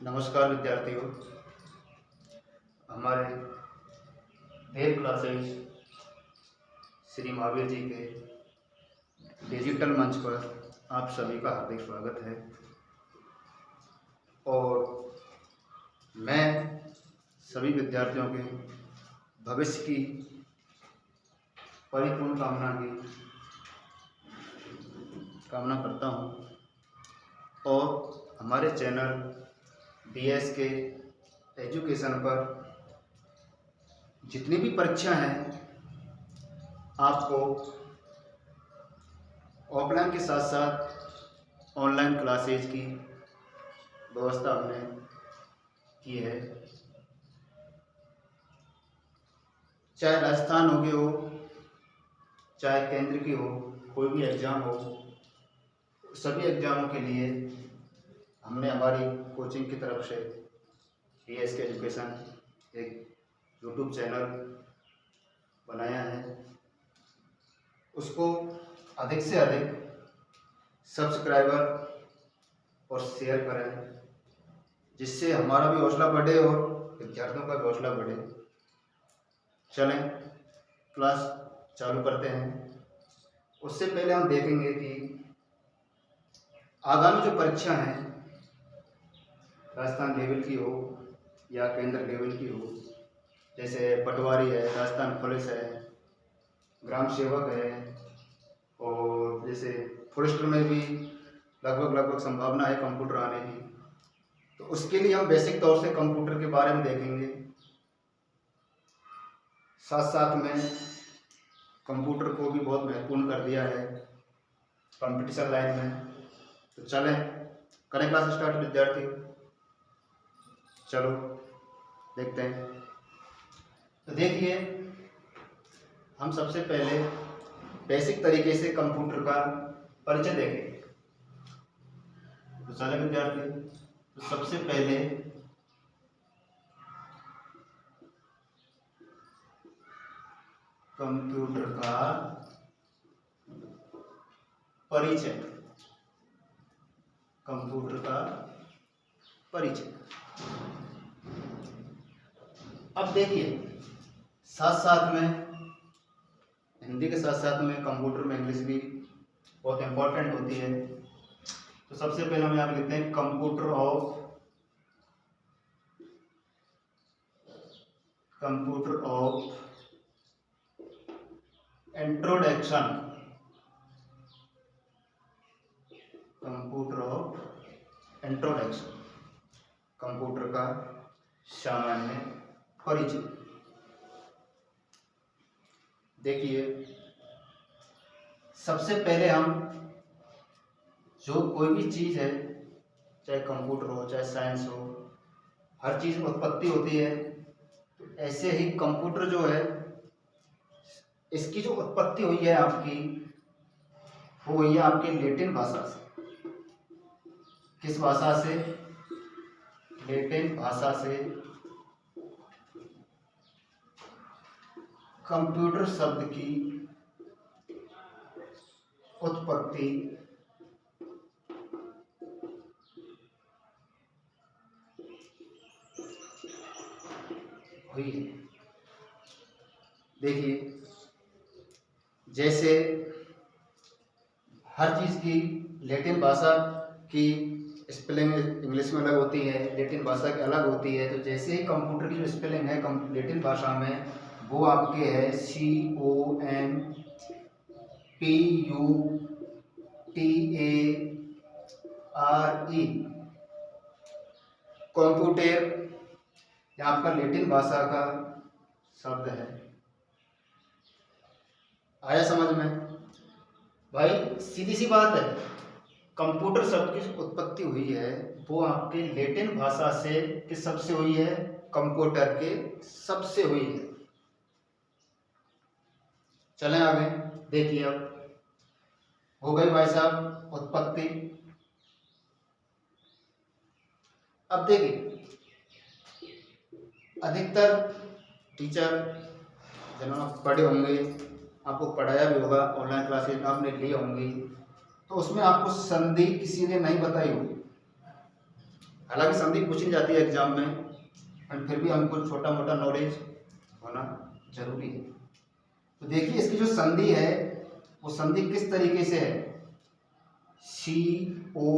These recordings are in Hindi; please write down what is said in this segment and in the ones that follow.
नमस्कार विद्यार्थियों। हमारे देव क्लासेस श्री महावीर जी के डिजिटल मंच पर आप सभी का हार्दिक स्वागत है। और मैं सभी विद्यार्थियों के भविष्य की परिपूर्ण कामना करता हूँ। और हमारे चैनल BSK एजुकेशन पर जितनी भी परीक्षा हैं आपको ऑफलाइन के साथ साथ ऑनलाइन क्लासेज की व्यवस्था हमने की है। चाहे राजस्थान हो गई हो, चाहे केंद्र की हो, कोई भी एग्ज़ाम हो, सभी एग्ज़ामों के लिए हमने हमारी कोचिंग की तरफ से BSK एजुकेशन एक YouTube चैनल बनाया है। उसको अधिक से अधिक सब्सक्राइबर और शेयर करें, जिससे हमारा भी हौसला बढ़े और विद्यार्थियों का भी हौसला बढ़े। चलें क्लास चालू करते हैं। उससे पहले हम देखेंगे कि आगामी जो परीक्षा हैं, राजस्थान लेवल की हो या केंद्र लेवल की हो, जैसे पटवारी है, राजस्थान पुलिस है, ग्राम सेवक है, और जैसे फॉरेस्टर में भी लगभग संभावना है कंप्यूटर आने की। तो उसके लिए हम बेसिक तौर से कंप्यूटर के बारे में देखेंगे। साथ साथ में कंप्यूटर को भी बहुत महत्वपूर्ण कर दिया है कंपटीशन लाइन में। तो चलें करें क्लास स्टार्ट विद्यार्थी। चलो देखते हैं। तो देखिए, हम सबसे पहले बेसिक तरीके से कंप्यूटर का परिचय देखेंगे। तो चले विद्यार्थी, तो सबसे पहले कंप्यूटर का परिचय। कंप्यूटर का परिचय। अब देखिए, साथ साथ में हिंदी के साथ साथ में कंप्यूटर में इंग्लिश भी बहुत इम्पोर्टेंट होती है। तो सबसे पहले हम यहाँ लिखते हैं computer of introduction. Computer of introduction, computer का सामान्य परिचय। देखिए, सबसे पहले हम जो कोई भी चीज़ है, चाहे कंप्यूटर हो चाहे साइंस हो, हर चीज़ में उत्पत्ति होती है। तो ऐसे ही कंप्यूटर जो है, इसकी जो उत्पत्ति हुई है आपकी, वो हुई है आपके लैटिन भाषा से। किस भाषा से? लैटिन भाषा से कंप्यूटर शब्द की उत्पत्ति हुई है। देखिए, जैसे हर चीज़ की लैटिन भाषा की स्पेलिंग इंग्लिश में अलग होती है, लैटिन भाषा की अलग होती है। तो जैसे ही कंप्यूटर की जो स्पेलिंग है लैटिन भाषा में, वो आपके है COMPUTERE। कंप्यूटर ये आपका लैटिन भाषा का शब्द है। आया समझ में भाई? सीधी सी बात है, कंप्यूटर शब्द की जो उत्पत्ति हुई है वो आपके लैटिन भाषा से किस शब्द से हुई है? कंप्यूटर के शब्द से हुई है। चलें आगे। देखिए, अब हो गई भाई साहब उत्पत्ति। अब देखिए, अधिकतर टीचर जिन्होंने पढ़े होंगे, आपको पढ़ाया भी होगा, ऑनलाइन क्लासेज आपने ली होंगी, तो उसमें आपको संधि किसी ने नहीं बताई होगी। हालांकि संधि पूछी जाती है एग्जाम में, और फिर भी हमको छोटा मोटा नॉलेज होना जरूरी है। तो देखिए इसकी जो संधि है वो संधि किस तरीके से है, COMPU,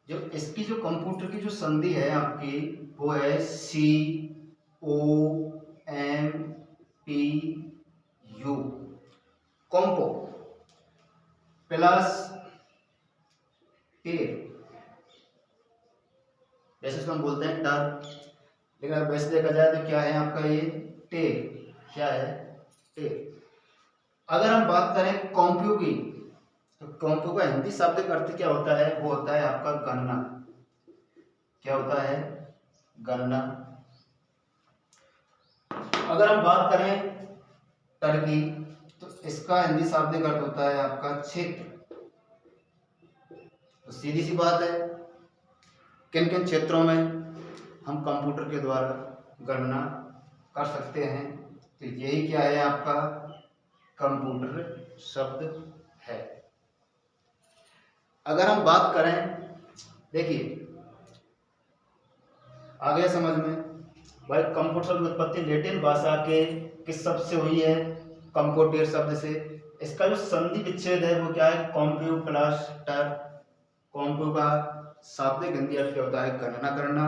जो इसकी जो कंप्यूटर की जो संधि है आपकी वो है COMPU, कॉम्पो प्लस टेर, वैसे इसको हम बोलते हैं टर, लेकिन अगर वैसे देखा जाए तो क्या है आपका ये टेर, क्या है टेर। अगर हम बात करें कॉम्प्यू की, तो कॉम्प्यू का हिंदी शब्द का अर्थ क्या होता है, वो होता है आपका गणना। क्या होता है, गणना। अगर हम बात करें टर की, तो इसका हिंदी शाब्दिक अर्थ होता है आपका क्षेत्र। तो सीधी सी बात है, किन किन क्षेत्रों में हम कंप्यूटर के द्वारा गणना कर सकते हैं, तो यही क्या है आपका कंप्यूटर शब्द है। अगर हम बात करें, देखिए आगे समझ में भाई, कंप्यूटर शब्द की उत्पत्ति लैटिन भाषा के किस शब्द से हुई है, कंप्यूटर शब्द से। इसका जो संधि विच्छेद है वो क्या है, कॉम्प्यू प्लस टर। कॉम्प्यू का शाब्दिक हिंदी अर्थ क्या होता है, गणना करना,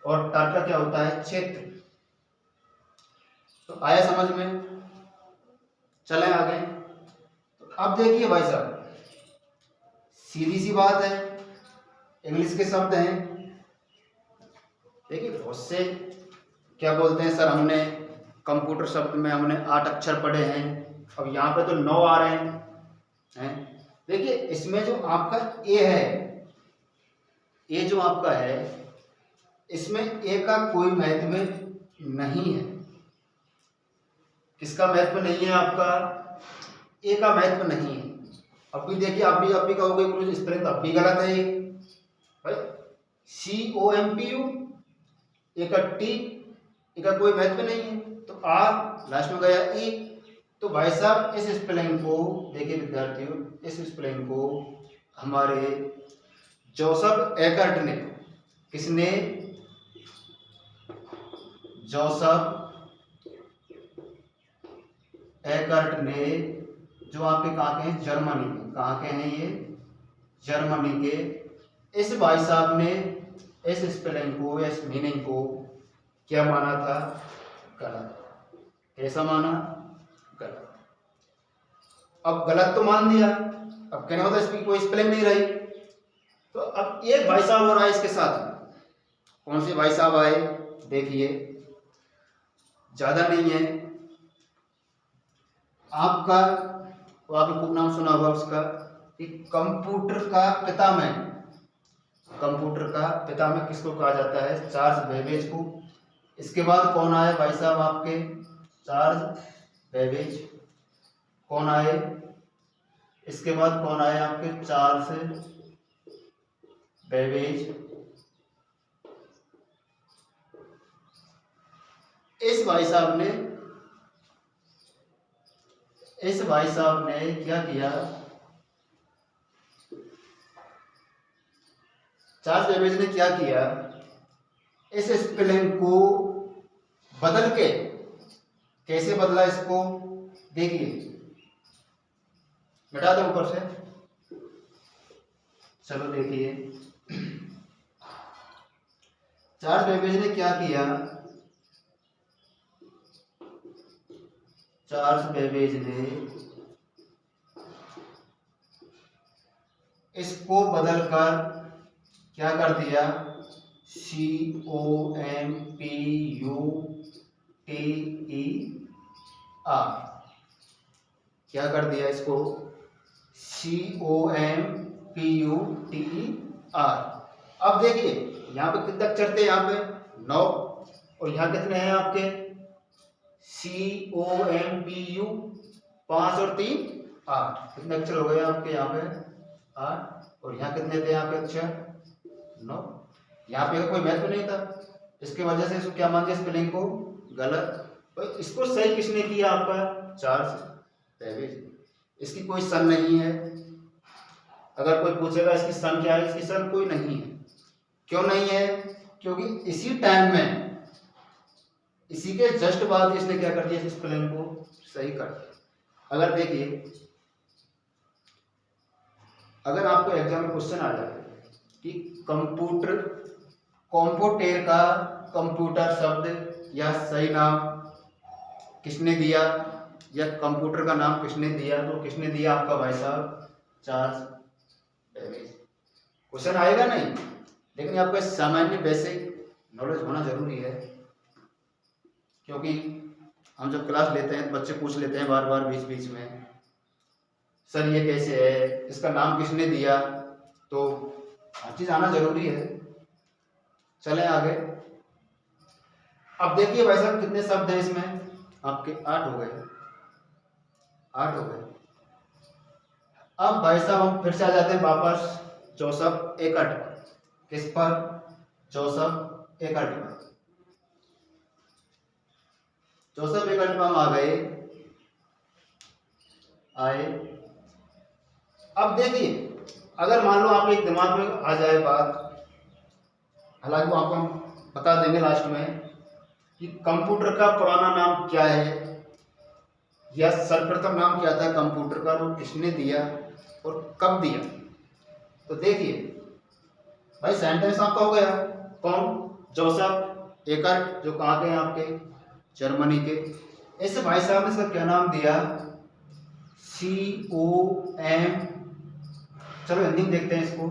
और टर का क्या होता है, क्षेत्र। तो आया समझ में, चलें आगे। तो अब देखिए भाई साहब, सीधी सी बात है, इंग्लिश के शब्द हैं। देखिए बहुत से क्या बोलते हैं सर, हमने कंप्यूटर शब्द में हमने 8 अक्षर पढ़े हैं, अब यहाँ पे तो 9 आ रहे हैं। देखिए इसमें जो आपका ए है, ए जो आपका है, इसमें ए का कोई महत्व नहीं है। किसका महत्व नहीं है, आपका ए का महत्व नहीं है। अब भी देखिए, आप भी कहोगे गुरु स्पेलिंग तो अब भी गलत है भाई। COMPU, ए का टी, ए का कोई महत्व नहीं है, तो आर लास्ट में गया ई। तो भाई साहब इस स्पेलिंग को देखिए विद्यार्थियों, इस स्पेलिंग को हमारे जोसेफ एकर्ट ने, किसने, जोसेफ एकर्ट ने, जो आपके कहाँ के हैं, जर्मनी के। कहाँ के हैं ये, जर्मनी के। इस भाई साहब ने इस स्पेलिंग को, इस मीनिंग को क्या माना था, गलत। कैसा माना, गलत। अब गलत तो मान दिया, अब कहना होता इसकी कोई स्पेलिंग नहीं रही। तो अब एक भाई साहब और आए इसके साथ। कौन से भाई साहब आए, देखिए ज्यादा नहीं है आपका, तो आपने खूब नाम सुना होगा उसका, कि कंप्यूटर का पितामह। कंप्यूटर का पितामह किसको कहा जाता है, चार्ल्स बेबेज को। इसके बाद कौन आए भाई साहब आपके, चार्ल्स बेबेज। कौन आए, इसके बाद कौन आए आपके, चार्ल्स बेबेज। इस भाई साहब ने क्या किया, चार्ल्स बेबेज ने क्या किया, इस स्पेलिंग को बदल के, कैसे बदला इसको, देखिए मिटा दो ऊपर से, चलो देखिए। चार्ल्स बेबेज ने क्या किया, चार्ल्स बेबेज ने इसको बदलकर क्या कर दिया, COMPUTER, क्या कर दिया इसको, COMPUTER। अब देखिए यहाँ पे कितने अक्षर थे, यहाँ पे 9, और यहाँ कितने हैं आपके, COMPU 5 और 3 8। कितने अक्षर हो गए आपके यहाँ पे, 8, और यहाँ कितने थे यहाँ पे अक्षर, 9। यहाँ पे कोई महत्व नहीं था, इसके वजह से इसको क्या मान दिया स्पेलिंग को गलत। तो इसको सही किसने किया आपका चार्ल्स बेबेज। इसकी कोई सन नहीं है। अगर कोई पूछेगा इसकी सन क्या है, इसकी सन कोई नहीं है। क्यों नहीं है? क्योंकि इसी टाइम में, इसी के जस्ट बाद इसने क्या कर दिया, इस स्पेलिंग को सही कर दिया। अगर देखिए, अगर आपको एग्जाम में क्वेश्चन आ जाए कि कंप्यूटर, कंप्यूटर का कंप्यूटर शब्द या सही नाम किसने दिया, या कंप्यूटर का नाम किसने दिया, तो किसने दिया आपका भाई साहब चार्ल्स बेबेज। क्वेश्चन आएगा नहीं, लेकिन आपका सामान्य बेसिक नॉलेज होना जरूरी है। क्योंकि हम जब क्लास लेते हैं तो बच्चे पूछ लेते हैं बार बार बीच बीच में, सर ये कैसे है, इसका नाम किसने दिया, तो हर चीज आना जरूरी है। चलें आगे। अब देखिए भाई साहब कितने शब्द हैं इसमें, आपके 8 हो गए, 8 हो गए। अब भाई साहब हम फिर से आ जाते हैं वापस जोसेफ एकर्ट। किस पर? जोसेफ एकर्ट पर। जोसेफ एकर्ट पर हम आ गए, आए। अब देखिए, अगर मान लो आप एक दिमाग में आ जाए बात, हालांकि वो आपको हम बता देंगे लास्ट में कि कंप्यूटर का पुराना नाम क्या है, या सर्वप्रथम नाम क्या था कंप्यूटर का, वो किसने दिया और कब दिया। तो देखिए भाई, सेंटेंस आपका हो गया। कौन? जोसेफ एकर्ट, जो कहाँ के हैं आपके, जर्मनी के। इस भाई साहब ने इसका क्या नाम दिया, COM, चलो हिंदी में देखते हैं इसको,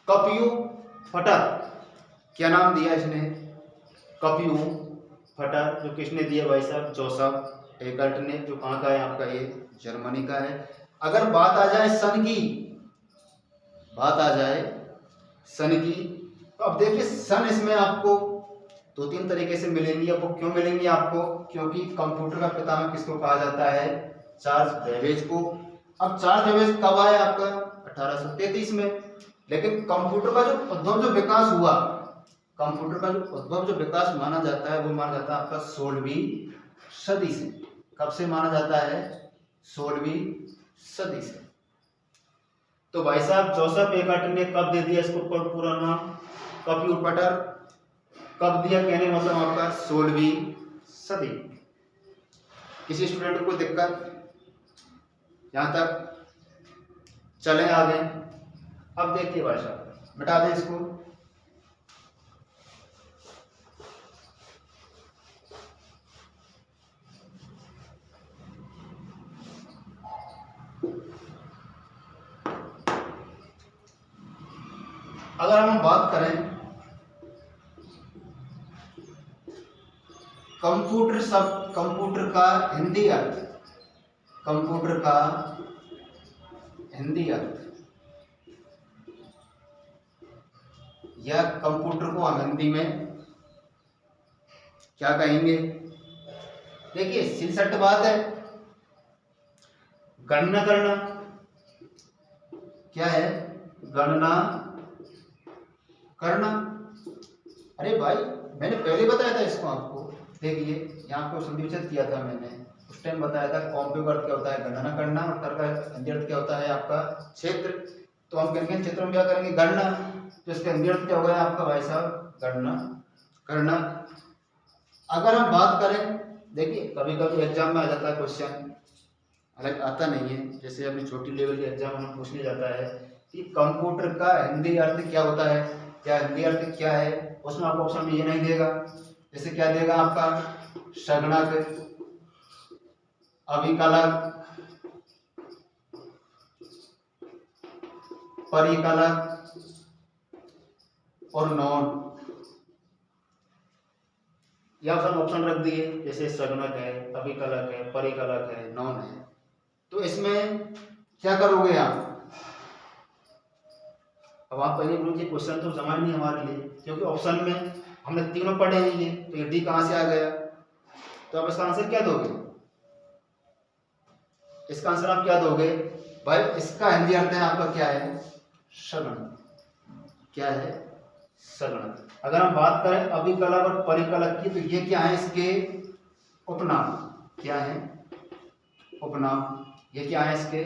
कंप्यूटर। क्या नाम दिया इसने, कंप्यूटर, जो किसने दिया भाई साहब, जोसेफ एकर्ट ने, जो कहाँ का है आपका, ये जर्मनी का है। अगर बात आ जाए सन की, बात आ जाए सन की, तो अब देखिए सन इसमें आपको 2-3 तरीके से मिलेंगी। आपको क्यों मिलेंगी आपको, क्योंकि कंप्यूटर का पितामह किसको कहा जाता है, चार्ल्स बेबेज को। अब चार्ल्स बेबेज कब आया आपका, 1833 में। लेकिन कंप्यूटर का जो उद्भव, जो विकास हुआ, कंप्यूटर का जो उद्भव, जो विकास माना जाता है, वो माना जाता है आपका 16वीं सदी से। कब से माना जाता है, 16वीं सदी से। तो भाई साहब जोसेफ एकर्ट ने कब दे दिया इसको पूरा नाम कंप्यूटर, कब दिया, कहने मतलब आपका 16वीं सदी। किसी स्टूडेंट को दिक्कत यहां तक? चलें आगे। अब देखिए भाई साहब, मिटा दें इसको। अगर हम बात करें कंप्यूटर शब्द, कंप्यूटर का हिंदी अर्थ, कंप्यूटर का हिंदी अर्थ, या कंप्यूटर को हम हिंदी में क्या कहेंगे, देखिए सीधी बात है, गणना करना। क्या है, गणना करना। अरे भाई मैंने पहले बताया था इसको आपको, देखिए यहाँ पे संधिविच्छेद किया था मैंने, उस टाइम बताया था कॉम्प्यूटर अर्थ क्या होता है, गणना करना, और कर का हिंदी अर्थ क्या होता है आपका क्षेत्र। तो हम करेंगे क्षेत्र में क्या करेंगे, गणना। तो इसका हिंदी अर्थ क्या हो गया आपका भाई साहब, गणना करना। अगर हम बात करें, देखिए कभी कभी एग्जाम में आ जाता है क्वेश्चन, हालांकि आता नहीं है, जैसे अभी छोटी लेवल के एग्जाम में पूछने जाता है कि कंप्यूटर का हिंदी अर्थ क्या होता है, क्या हिंदी अर्थ क्या है, उसमें आपको ऑप्शन में ये नहीं देगा। जैसे क्या देगा आपका, संगणक, अभिकलक, परिकलक और नॉन, या ऑप्शन रख दिए, जैसे संगणक है, अभिकलक है, परिकलक है, नॉन है। तो इसमें क्या करोगे आप, अब आप पहले बोलोगे क्वेश्चन तो जमा ही नहीं हमारे लिए, क्योंकि ऑप्शन में हमने तीनों पढ़े हैं ये, तो ये डी कहाँ से आ गया, तो आप इसका आंसर क्या दोगे, इसका आंसर आप क्या दोगे भाई? इसका हिंदी अर्थ है आपका क्या है? सगुणक। क्या है? सगुणक। अगर हम बात करें अभिकलक और परिकलक की तो ये क्या है? इसके उपनाम। क्या है? उपनाम। ये क्या है? इसके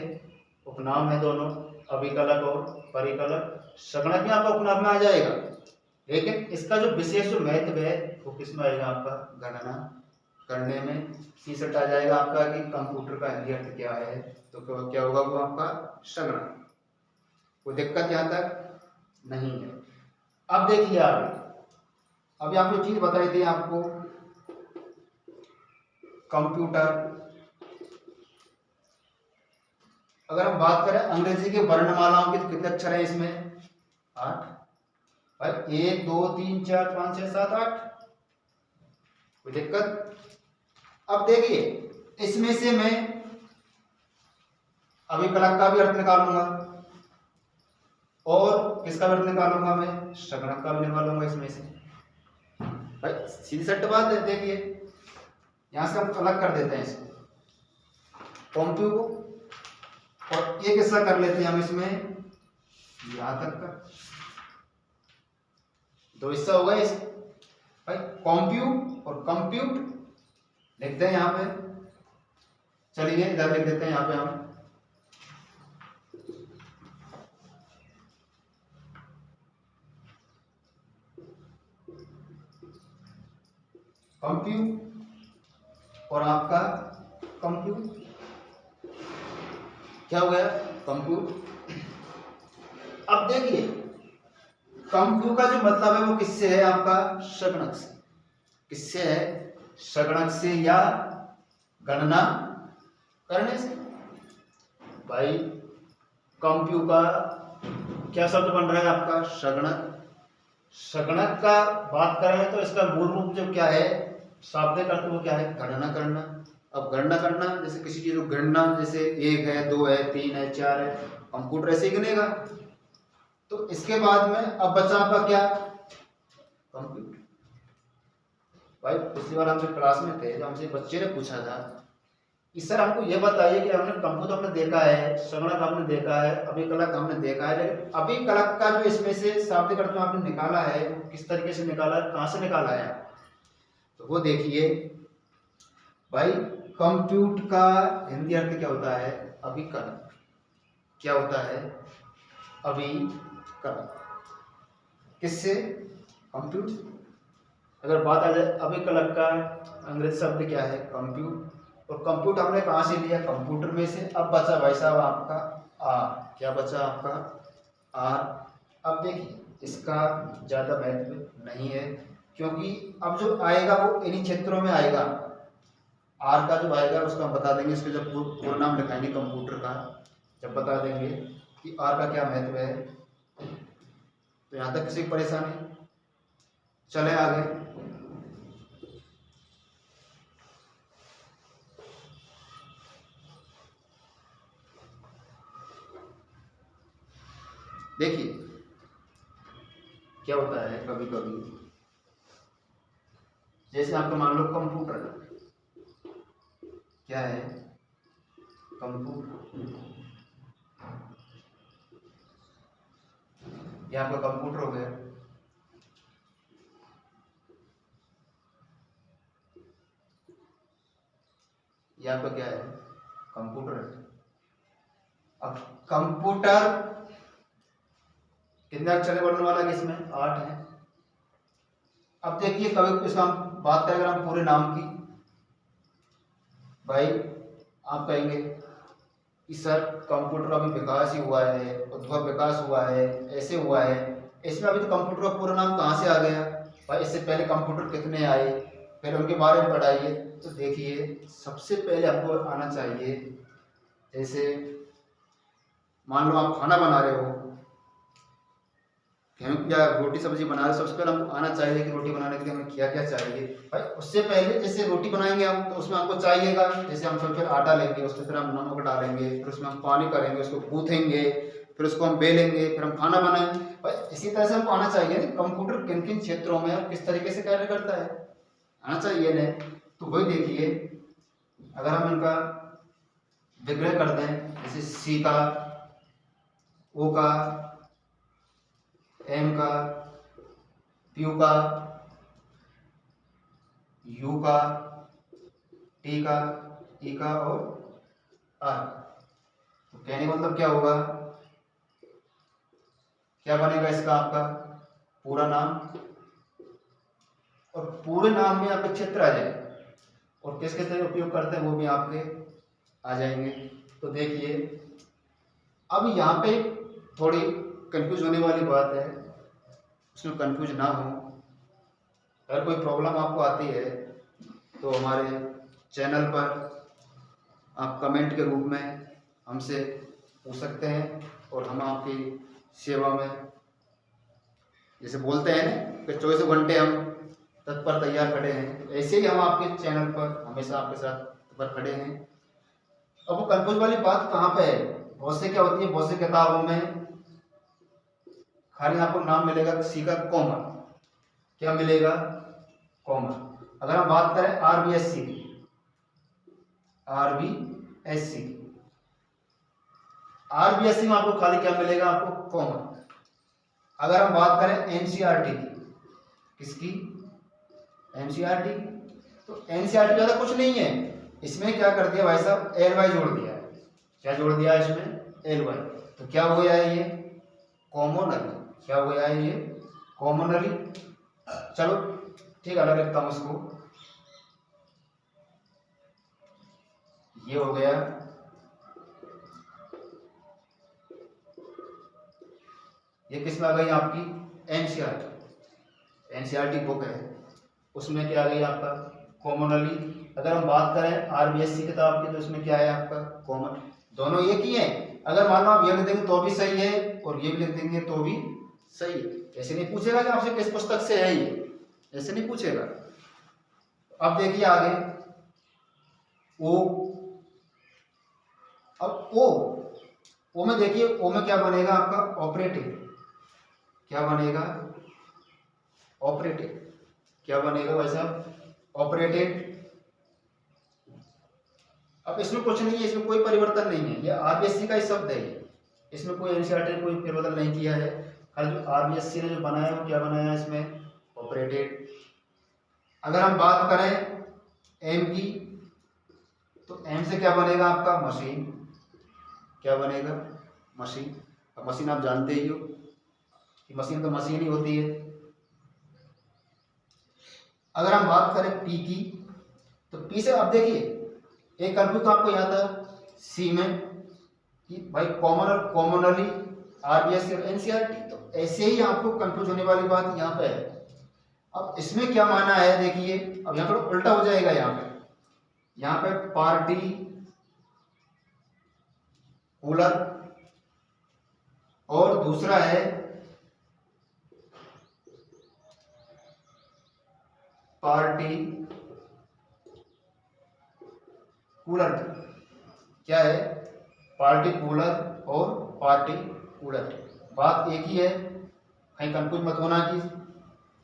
उपनाम है दोनों, अभिकलक और परिकलक। सगुणक में आपका उपनाम में आ जाएगा, लेकिन इसका जो विशेष जो महत्व है वो किसमें आएगा? आपका गणना करने में। शीर्षक आ जाएगा आपका कि कंप्यूटर का हिंदी अर्थ क्या है, तो क्या होगा वो आपका सगुणक। कोई दिक्कत यहाँ तक नहीं है। अब देखिए आगे, अभी आप जो चीज बताई थी आपको, कंप्यूटर। अगर हम बात करें अंग्रेजी के वर्णमालाओं की तो कितने अक्षर है इसमें? 8 भाई। 1 2 3 4 5 6 7 8। कोई दिक्कत? अब देखिए इसमें से मैं अभिकलक का भी अर्थ निकालूंगा और किसका भी अर्थ निकालूंगा? मैं सगुणक का भी निकालूंगा इसमें से। भाई सीधी सट्ट बात है। देखिए यहां से हम अलग कर देते हैं इसको, कॉम्प्यू को, और एक हिस्सा कर लेते हैं हम इसमें यहां तक का। दो हिस्सा हो गए इस भाई, कॉम्प्यूट और कंप्यूट लिखते हैं यहां पे। चलिए इधर लिख देते हैं यहां पे हम कंप्यूट और आपका कंप्यूट। क्या हो गया? कंप्यूट। अब देखिए कंप्यूट का जो मतलब है वो किससे है? आपका सगुणक से। किससे है? सगुणक से या गणना करने से। भाई कंप्यू का क्या शब्द बन रहा है? आपका सगुणक। सगुणक का बात करें तो इसका मूल रूप जो क्या है, शाब्दिक अर्थ वो क्या है? गणना करना। अब गणना करना जैसे किसी चीज को गणना, जैसे 1 है 2 है 3 है 4 है, कंप्यूटर ऐसे ही गिनेगा। तो इसके बाद में अब बचा आपका क्या? कंप्यूटर। भाई पिछली बार हम जब क्लास में थे तो हमसे बच्चे ने पूछा था कि सर हमको ये बताइए कि हमने कंप्यूटर हमने देखा है, सगुणक हमने देखा है, अभिकलक हमने देखा है, लेकिन अभिकलक का जो इसमें से शाब्दिक अर्थ आपने निकाला है वो किस तरीके से निकाला है, कहाँ से निकाला है? तो वो देखिए भाई, कंप्यूट का हिंदी अर्थ क्या होता है? अभिकलक। क्या होता है? अभिकलक। किससे? कंप्यूट। अगर बात आ जाए अभिकलक का अंग्रेजी शब्द क्या है? कंप्यूट। और कंप्यूट हमने कहाँ से लिया? कंप्यूटर में से। अब बचा भाई साहब आपका आर। क्या बचा आपका? आर। अब देखिए इसका ज़्यादा महत्व नहीं है, क्योंकि अब जो आएगा वो इन्हीं क्षेत्रों में आएगा। आर का जो आएगा उसका हम बता देंगे, इसके जब पूरा नाम लिखाएंगे कंप्यूटर का, जब बता देंगे कि आर का क्या महत्व है। तो यहाँ तक किसी की परेशानी? चले आगे। देखिए क्या होता है कभी कभी, जैसे आपका मान लो कंप्यूटर। क्या है? कंप्यूटर। ये आपका कंप्यूटर हो गया। ये आपका क्या है? कंप्यूटर है। अब कंप्यूटर कितने अक्षर बनने वाला है? इसमें 8 है। अब देखिए कभी इसका हम बात करें अगर हम पूरे नाम की, भाई आप कहेंगे कि सर कंप्यूटर अभी विकास ही हुआ है, उद्भव विकास हुआ है, ऐसे हुआ है, इसमें अभी तो कंप्यूटर का पूरा नाम कहाँ से आ गया? भाई इससे पहले कंप्यूटर कितने आए, फिर उनके बारे में पढ़ाइए। तो देखिए सबसे पहले आपको आना चाहिए, जैसे मान लो आप खाना बना रहे हो, या रोटी सब्जी बना रहे हो, सबसे पहले हमको आना चाहिए कि रोटी बनाने के लिए हमें क्या क्या चाहिए। भाई उससे पहले जैसे रोटी बनाएंगे हम तो उसमें हमको चाहिएगा, जैसे हम सब फिर आटा लेंगे, उसमें फिर हम नमक डालेंगे, फिर उसमें हम पानी करेंगे, उसको गूँथेंगे, फिर उसको हम बेलेंगे, फिर हम खाना बनाएंगे। भाई इसी तरह से हमको आना चाहिए कि कंप्यूटर किन किन क्षेत्रों में और किस तरीके से कार्य करता है, आना चाहिए ना। तो वही देखिए अगर हम इनका विग्रह कर दें, जैसे सी का, ओ का, एम का, पी का, यू का, टी का, ई का और आर। तो कहने का मतलब क्या होगा, क्या बनेगा इसका आपका पूरा नाम, और पूरे नाम में आपके क्षेत्र आ जाए, और किस किस तरह उपयोग करते हैं वो भी आपके आ जाएंगे। तो देखिए अब यहाँ पे थोड़ी कंफ्यूज होने वाली बात है, उसमें कंफ्यूज ना हो। अगर कोई प्रॉब्लम आपको आती है तो हमारे चैनल पर आप कमेंट के रूप में हमसे पूछ सकते हैं, और हम आपकी सेवा में, जैसे बोलते हैं ना कि 24 घंटे हम तत्पर तैयार खड़े हैं, ऐसे ही हम आपके चैनल पर हमेशा आपके साथ तत्पर खड़े हैं। अब वो कंफ्यूज वाली बात कहाँ पे है, बहुत से क्या होती है, बहुत सी किताबों में खाली आपको नाम मिलेगा सी का कॉमन, क्या मिलेगा, कॉमन। अगर हम बात करें आरबीएससी की, आरबीएससी में आपको खाली क्या मिलेगा, आपको कॉमन। अगर हम बात करें एनसीईआरटी की, किसकी, एनसीईआरटी, तो एनसीईआरटी ज्यादा कुछ नहीं है, इसमें क्या कर दिया भाई साहब, एलवाई जोड़ दिया है। क्या जोड़ दिया है इसमें, एलवाई। तो क्या हो गया है ये, कॉमनली। क्या हो गया है ये, कॉमनली। चलो ठीक है, अलग रखता हूं इसको, ये हो गया। ये किस में आ गई आपकी, एनसीईआरटी, एनसीईआरटी बुक है, उसमें क्या आ गई आपका कॉमनली। अगर हम बात करें आरबीएससी किताब की, तो इसमें क्या है आपका कॉमन। दोनों एक ही है, अगर मान लो आप ये लिख देंगे तो भी सही है, और ये भी लिख देंगे तो भी सही है। ऐसे नहीं पूछेगा कि आपसे किस पुस्तक से है ये, ऐसे नहीं पूछेगा। अब देखिए आगे ओ, अब ओ में देखिए, ओ में क्या बनेगा आपका, ऑपरेटिव। क्या बनेगा, ऑपरेटिव। क्या बनेगा भाई साहब, ऑपरेटिव। अब इसमें कुछ नहीं है, इसमें कोई परिवर्तन नहीं है, ये आरबीएससी का ही शब्द है, इसमें कोई एनसीईआरटी ने कोई फेरबदल नहीं किया है। खाली जो आरबीएससी ने जो बनाया है वो क्या बनाया है इसमें, ऑपरेटेड। अगर हम बात करें एम की, तो एम से क्या बनेगा आपका, मशीन। क्या बनेगा, मशीन। अब मशीन आप जानते ही हो कि मशीन तो मशीन ही होती है। अगर हम बात करें पी की, तो पी से आप देखिए एक कंफ्यूज तो आपको याद था सी में कि भाई कॉमन और कॉमनली, आरबीएससी और एनसीईआरटी, तो ऐसे ही आपको कंफ्यूज होने वाली बात यहाँ पे है। अब इसमें क्या माना है देखिए, अब यहाँ पर उल्टा हो जाएगा, यहाँ पे पार्टी कूलर, और दूसरा है पार्टी कूलर। क्या है, पार्टी कूलर और पार्टी कूलर, बात एक ही है। कहीं कंफ्यूज मत होना कि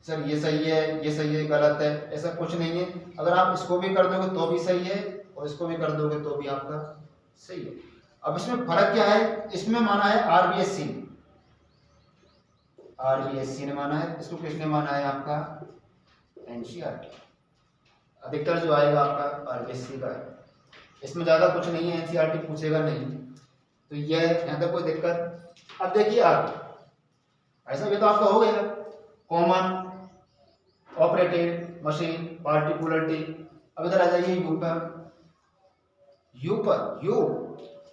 सर ये सही है, ये सही है, गलत है, ऐसा कुछ नहीं है। अगर आप इसको भी कर दोगे तो भी सही है, और इसको भी कर दोगे तो भी आपका सही है। अब इसमें फर्क क्या है, इसमें माना है आरबीएससी, आरबीएससी ने माना है, इसको किसने माना है आपका, एनसीईआरटी। अधिकतर जो आएगा आपका आरबीएससी का है, इसमें ज्यादा कुछ नहीं है, एनसीईआरटी पूछेगा नहीं, तो यह यहाँ तक कोई दिक्कत। अब देखिए आगे, ऐसा भी तो आपका हो गया, कॉमन, ऑपरेटेड, मशीन, पार्टिकुलरिटी। अब इधर आ जाइए यू पर, यू पर, यू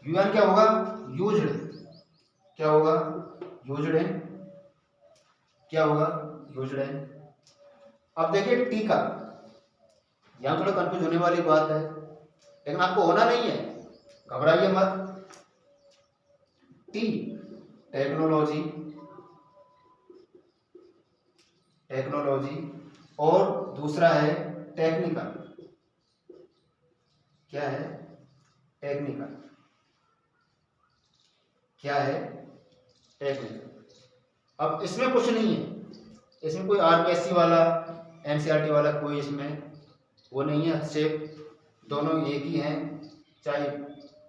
यूएन क्या होगा, यूज्ड। क्या होगा, यूज्ड है। क्या होगा, यूज्ड है। अब देखिए टी का, यहां थोड़ा कंफ्यूज होने वाली बात है, लेकिन आपको होना नहीं है, घबराइए मत। टी टेक्नोलॉजी, टेक्नोलॉजी, और दूसरा है टेक्निकल। क्या है, टेक्निकल। क्या है, टेक्निकल। अब इसमें कुछ नहीं है, इसमें कोई आरबीएससी वाला, एनसीईआरटी वाला कोई इसमें वो नहीं है, हस्तक्षेप, दोनों एक ही हैं, चाहे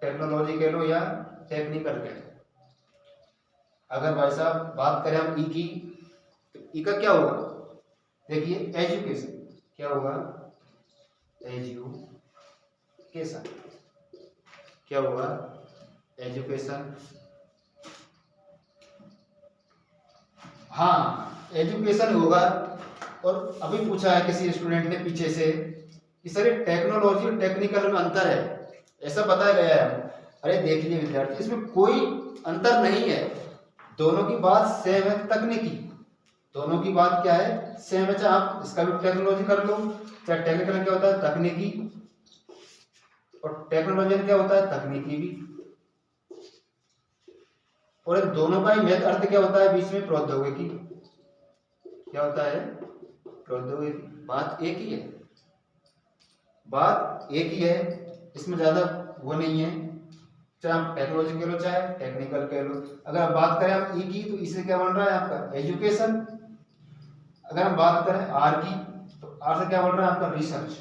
टेक्नोलॉजी कह लो या टेक्निकल कह लो। अगर भाई साहब बात करें हम ई की, तो ई का क्या होगा, देखिए एजुकेशन, क्या होगा, एजुकेशन, क्या होगा, एजुकेशन। हाँ एजुकेशन होगा। और अभी पूछा है किसी स्टूडेंट ने पीछे से कि सर ये टेक्नोलॉजी और टेक्निकल में अंतर है, ऐसा बताया गया है। अरे देखिए विद्यार्थी, इसमें कोई अंतर नहीं है, दोनों की बात सेम है, तकनीकी। दोनों की बात क्या है, सेम है। चाहे आप इसका भी टेक्नोलॉजी कर लो, चाहे टेक्निकल क्या होता है, तकनीकी, और टेक्नोलॉजी क्या होता है, तकनीकी भी। और इन दोनों का ही मेन अर्थ क्या होता है, बीच में प्रौद्योगिकी, क्या होता है, प्रौद्योगिकी। बात एक ही है, बात एक ही है, इसमें ज्यादा वो नहीं है। चाहे आप टेक्नोलॉजी कह लो चाहे टेक्निकल कह लो। अगर हम बात करें आप ई की, तो इससे क्या बन रहा है आपका एजुकेशन। अगर हम बात करें आर की, तो आर से क्या बन रहा है आपका रिसर्च,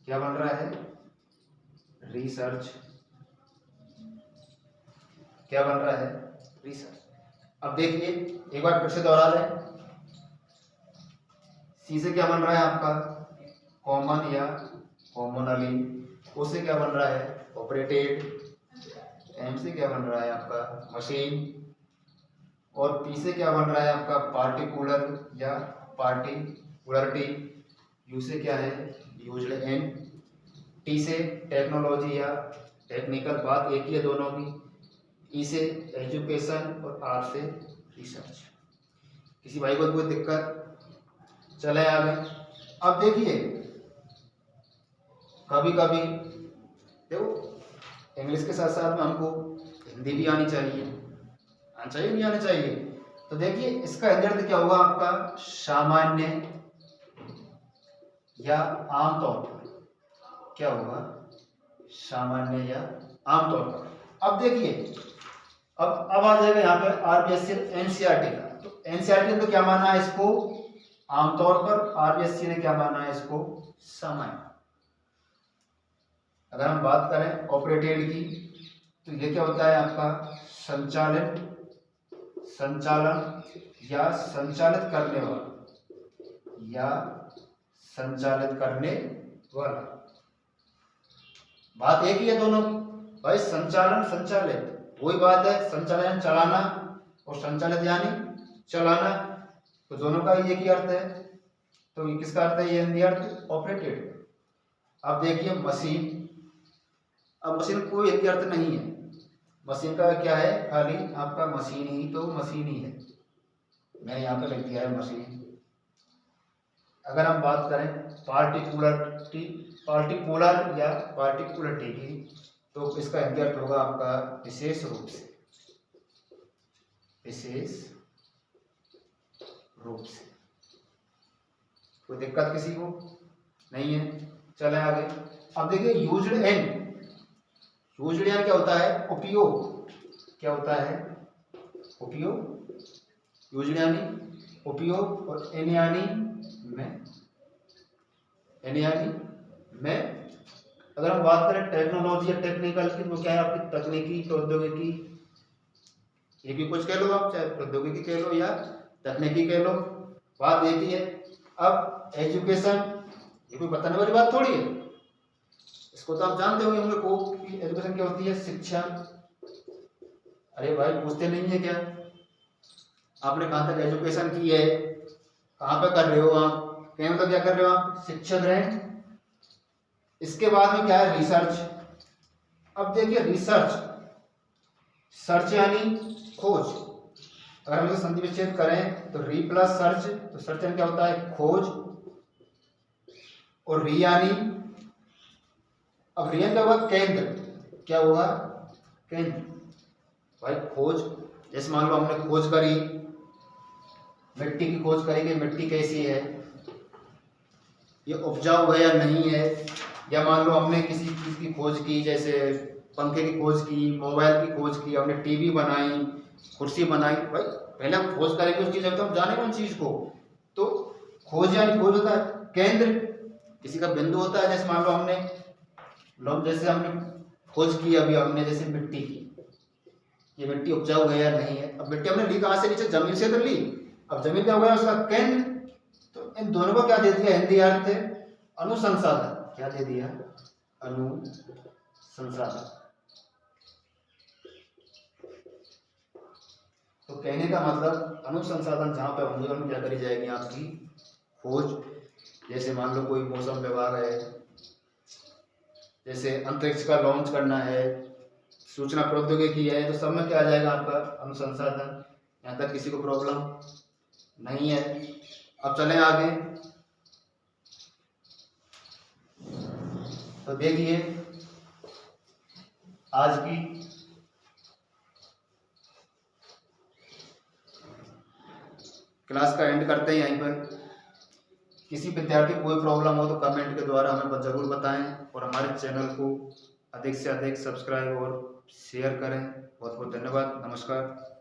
क्या बन रहा है, रिसर्च, क्या बन रहा है, रिसर्च। अब देखिए एक बार फिर से दोहरा लें, सी से क्या बन रहा है आपका कॉमन या कॉमनली, ओ से क्या बन रहा है ऑपरेटेड, एम से क्या बन रहा है आपका मशीन, और पी से क्या बन रहा है आपका पार्टिकुलर या पार्टिकुलरिटी, यू से क्या है यूज्ड एन, टी से टेक्नोलॉजी या टेक्निकल, बात एक ही है दोनों की, ई से एजुकेशन और आर से रिसर्च। किसी भाई को कोई दिक्कत, चले आगे। अब देखिए कभी कभी देखो इंग्लिश के साथ साथ में हमको हिंदी भी आनी चाहिए, आना चाहिए नहीं आना चाहिए। तो देखिए इसका अर्थ क्या होगा आपका सामान्य या आमतौर पर, क्या होगा सामान्य या आमतौर पर। अब देखिए अब आ जाएगा यहाँ पर आरबीएससी एनसीईआरटी का। तो एनसीईआरटी ने तो क्या माना है इसको आमतौर पर, आरबीएससी ने क्या माना है इसको सामान्य। अगर हम बात करें ऑपरेटेड की, तो ये क्या होता है आपका संचालन, संचालन या संचालित करने वाला, या संचालित करने वाला, बात एक ही है दोनों की भाई। संचालन संचालित वही बात है, संचालन चलाना और संचालित यानी चलाना, तो दोनों का एक ही अर्थ है। तो ये किसका अर्थ है, ये हिंदी अर्थ ऑपरेटेड। अब देखिए मशीन, अब मशीन कोई हिंदी अर्थ नहीं है, मशीन का क्या है खाली आपका मशीन ही, तो मशीन ही है, मैंने यहाँ पे लिख दिया है मशीन। अगर हम बात करें पार्टिकुलरिटी, पार्टिकुलर या पार्टिकुलरिटी की, तो इसका हिंदी अर्थ होगा आपका विशेष रूप से, विशेष रूप से। कोई दिक्कत किसी को नहीं है, चले आगे। अब देखिए यूज्ड एन, यूज्ड यानी क्या होता है उपयोग, क्या होता है उपयोग, यूज्ड यानी उपयोग, और एन यानी में, एन यानी में। अगर हम बात करें टेक्नोलॉजी या टेक्निकल की, तो क्या है आपकी तकनीकी प्रौद्योगिकी, ये भी कुछ कह लो आप, चाहे प्रौद्योगिकी कह लो या तकनीकी कह लो, बात एक ही है। अब एजुकेशन, ये कोई बताने वाली बात थोड़ी है, इसको तो आप जानते होंगे को कि एजुकेशन क्या होती है शिक्षा। अरे भाई पूछते नहीं है क्या, आपने कहाँ तक एजुकेशन की है, कहाँ पे कर रहे हो आप, कहीं तो क्या कर रहे हो आप शिक्षा ग्रहण। इसके बाद में क्या है रिसर्च। अब देखिए रिसर्च, सर्च यानी खोज, अगर हम इसे संधि विच्छेद करें तो री प्लस सर्च, तो सर्च यानी क्या होता है खोज, और री यानी, अब री क्या होगा केंद्र, क्या होगा केंद्र। भाई खोज, जैसे मान लो हमने खोज करी, मिट्टी की खोज करेंगे, मिट्टी कैसी है, ये उपजाऊ है या नहीं है, या मान लो हमने किसी चीज की खोज की, जैसे पंखे की खोज की, मोबाइल की खोज की, हमने टीवी बनाई, कुर्सी बनाई। भाई पहले हम खोज करेंगे उस चीज में, तो हम जानेंगे उन चीज को। तो खोज यानी खोज होता है केंद्र, किसी का बिंदु होता है, जैसे मान लो हमने जैसे हमने खोज की अभी हमने, जैसे मिट्टी की, ये मिट्टी उपजाऊ है या नहीं है। अब मिट्टी हमने ली कहाँ से? नीचे जमीन से तो ली। अब जमीन क्या हो गया? उसका केंद्र। तो इन दोनों को क्या दे दिया हिंदी अर्थ? अनुसंसाधन। क्या दे दिया? अनुसंसाधन। तो कहने का मतलब अनुसंसाधन जहाँ पे होंगे उनमें क्या करी जाएगी? आपकी खोज। जैसे मान लो कोई मौसम विभाग है, जैसे अंतरिक्ष का लॉन्च करना है, सूचना प्रौद्योगिकी है, तो सब में क्या आ जाएगा? आपका अनुसंसाधन। यहाँ तक किसी को प्रॉब्लम नहीं है। अब चलें आगे। तो देखिए आज की क्लास का एंड करते हैं यहीं पर। किसी विद्यार्थी को कोई प्रॉब्लम हो तो कमेंट के द्वारा हमें जरूर बताएं, और हमारे चैनल को अधिक से अधिक सब्सक्राइब और शेयर करें। बहुत बहुत धन्यवाद। नमस्कार।